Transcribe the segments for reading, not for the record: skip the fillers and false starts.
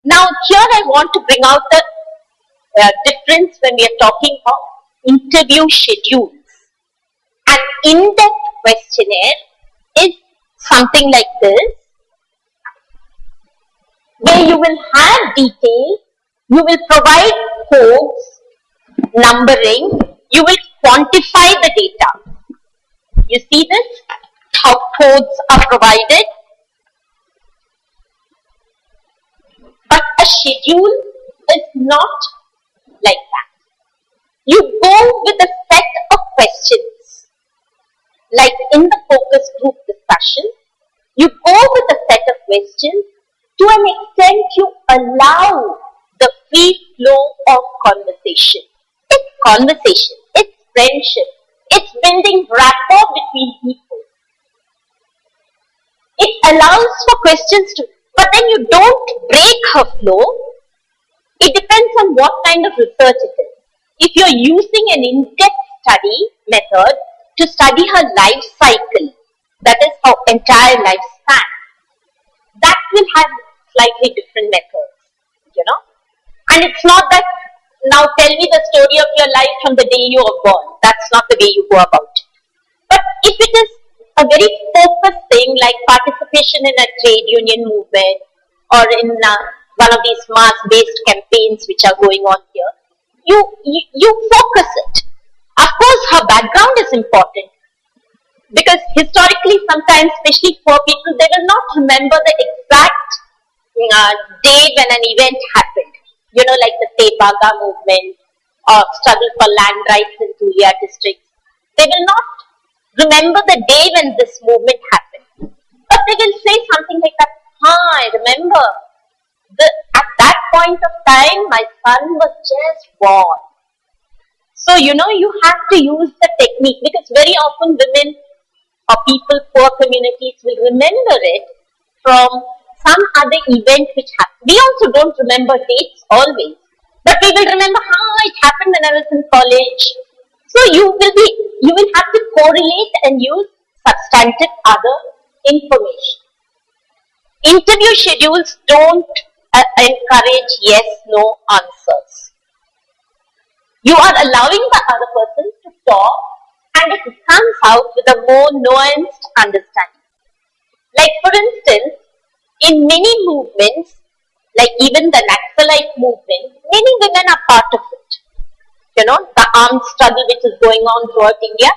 Now here I want to bring out the difference when we are talking of interview schedules. An in-depth questionnaire is something like this, where you will have details, you will provide codes, numbering, you will quantify the data. You see this? How codes are provided. But a schedule is not like that. You go with a set of questions. Like in the focus group discussion, you go with a set of questions. To an extent, you allow the free flow of conversation. It's conversation, it's friendship, it's building rapport between people. It allows for questions to, but then you don't break her flow. It depends on what kind of research it is. If you're using an in-depth study method to study her life cycle, that is her entire lifespan, that will have slightly different methods, you know. And it's not that, now tell me the story of your life from the day you were born. That's not the way you go about it. But if it is a very focused thing like participation in a trade union movement or in one of these mass-based campaigns which are going on here, you focus it. Of course, her background is important because historically sometimes, especially poor people, they will not remember the exact day when an event happened. You know, like the Tebaga movement or struggle for land rights in Dhulia districts. They will not remember the day when this movement happened. But they will say something like that, I remember, at that point of time, my son was just born. So, you know, you have to use the technique because very often women or people, poor communities will remember it from some other event which happened. We also don't remember dates always, but we will remember how it happened when I was in college. So you will have to correlate and use substantive other information. Interview schedules don't encourage yes/no answers. You are allowing the other person to talk, and it comes out with a more nuanced understanding. Like for instance, in many movements, like even the Naxalite movement, many women are part of it. You know, the armed struggle which is going on throughout India,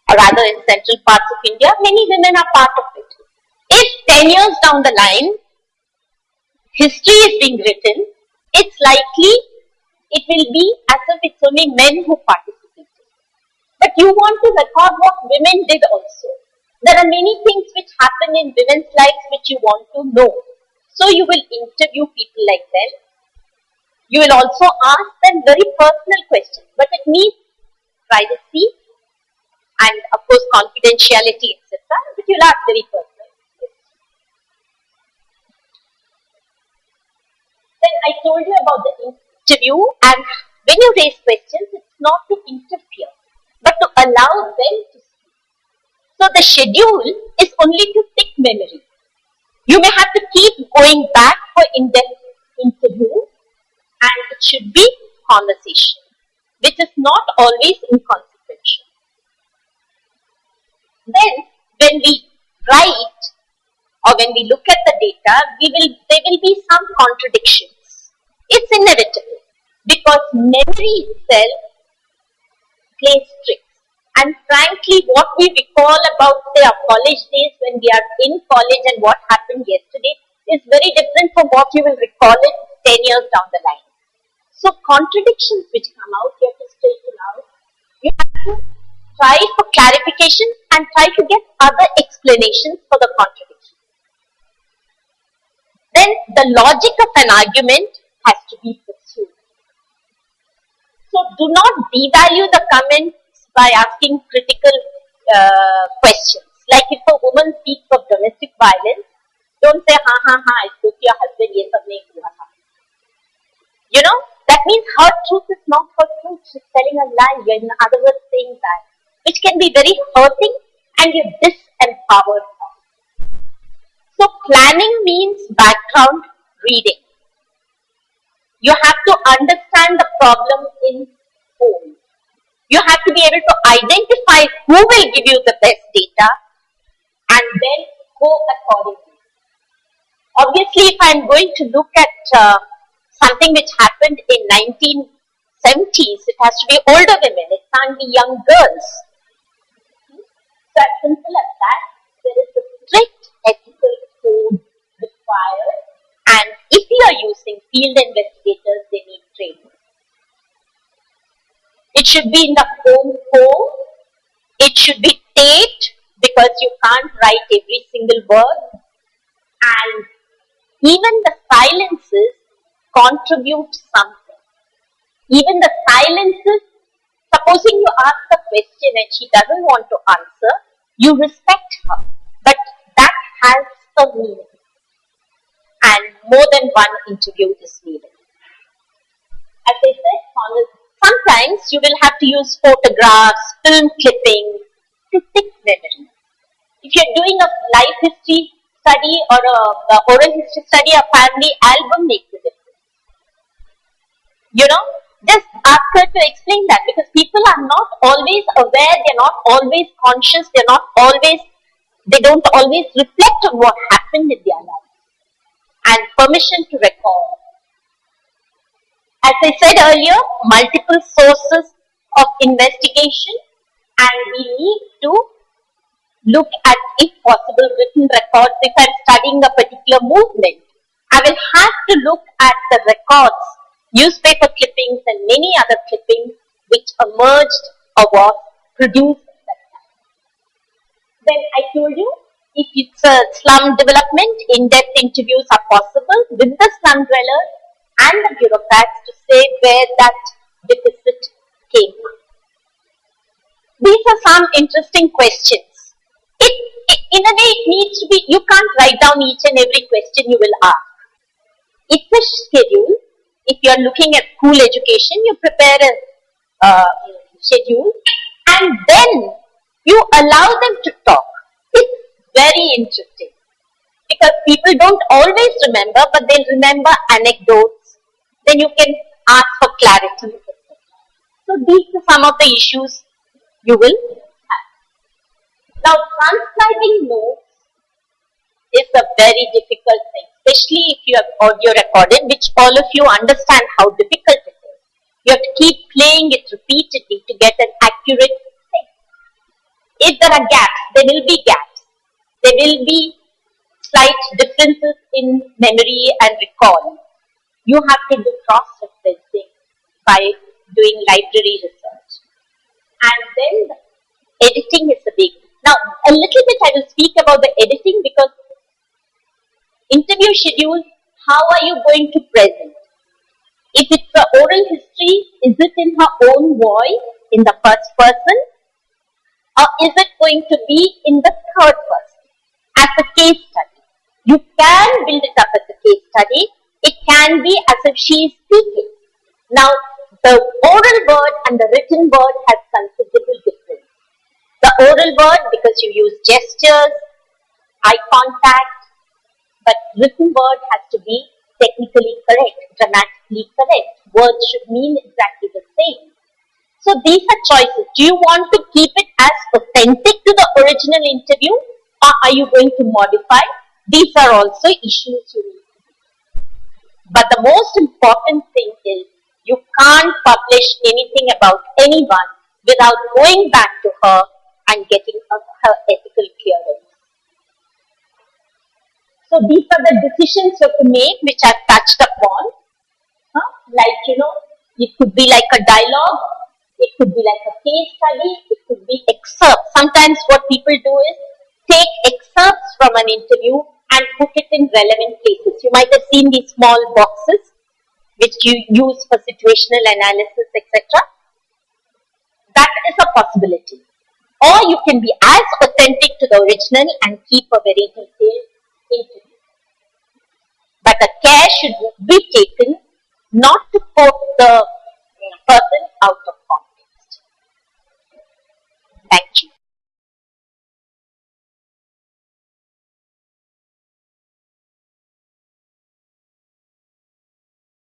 or rather in central parts of India, many women are part of it. If 10 years down the line, history is being written, it's likely it will be as if it's only men who participated. But you want to record what women did also. There are many things which happen in women's lives which you want to know. So you will interview people like them. You will also ask them very personal questions, but it needs privacy and of course confidentiality, etc. But you'll ask very personal questions. Then I told you about the interview, and when you raise questions, it's not to interfere, but to allow them to speak. So the schedule is only to tick memory. You may have to keep going back for in-depth interview, and it should be conversation, which is not always inconsequential. Then, when we write or when we look at the data, there will be some contradictions. It's inevitable because memory itself plays tricks. And frankly, what we recall about, say, our college days when we are in college and what happened yesterday is very different from what you will recall it 10 years down the line. So contradictions which come out, you have to straighten out. You have to try for clarification and try to get other explanations for the contradiction. Then the logic of an argument has to be pursued. So do not devalue the comments by asking critical questions. Like if a woman speaks of domestic violence, don't say, I spoke to your husband, yes, you know, that means her truth is not her truth. She's telling a lie. You're in other words saying that, which can be very hurting and you disempowered her. So planning means background reading. You have to understand the problem in whole. You have to be able to identify who will give you the best data and then go accordingly. Obviously, if I am going to look at something which happened in 1970s, it has to be older women. It can't be young girls. So as simple as that, there is a strict ethical code required, and if you are using field investigators, they need training. It should be in the home code. It should be taped because you can't write every single word, and even the silences contribute something. Even the silences, supposing you ask a question and she doesn't want to answer, you respect her. But that has a meaning. And more than one interview is needed. As I said, sometimes you will have to use photographs, film clippings to fix memory. If you're doing a life history study or a oral history study, a family album makes a difference. Just ask her to explain that, because people are not always aware, they're not always conscious, they don't always reflect on what happened in their life. And permission to record. As I said earlier, multiple sources of investigation, and we need to look at, if possible, written records. If I'm studying a particular movement, I will have to look at the records, newspaper clippings and many other clippings which emerged or was produced at that time. Then I told you, if it's a slum development, in-depth interviews are possible with the slum dwellers and the bureaucrats to say where that deficit came from. These are some interesting questions. In a way, it needs to be, you can't write down each and every question you will ask. It's a schedule. If you are looking at school education, you prepare a schedule and then you allow them to talk. It's very interesting because people don't always remember, but they'll remember anecdotes. Then you can ask for clarity. So these are some of the issues you will have. Now, transcribing notes is a very difficult thing, especially if you have audio recorded, which all of you understand how difficult it is. You have to keep playing it repeatedly to get an accurate thing. If there are gaps, there will be gaps. There will be slight differences in memory and recall. You have to do cross-referencing by doing library research. And then the editing is a big. Now, a little bit I will speak about the editing, because interview schedule, how are you going to present? If it's an oral history, is it in her own voice, in the first person? Or is it going to be in the third person, as a case study? You can build it up as a case study. It can be as if she is speaking. Now, the oral word and the written word has considerable difference. The oral word, because you use gestures, eye contact, but written word has to be technically correct, grammatically correct. Words should mean exactly the same. So these are choices. Do you want to keep it as authentic to the original interview, or are you going to modify? These are also issues you need to do. But the most important thing is, you can't publish anything about anyone without going back to her and getting her ethical clearance. So these are the decisions you have to make, which I've touched upon. It could be like a dialogue, it could be like a case study, it could be excerpts. Sometimes what people do is take excerpts from an interview and put it in relevant places. You might have seen these small boxes which you use for situational analysis, etc. That is a possibility. Or you can be as authentic to the original and keep a very detailed interview. But a care should be taken not to quote the person out of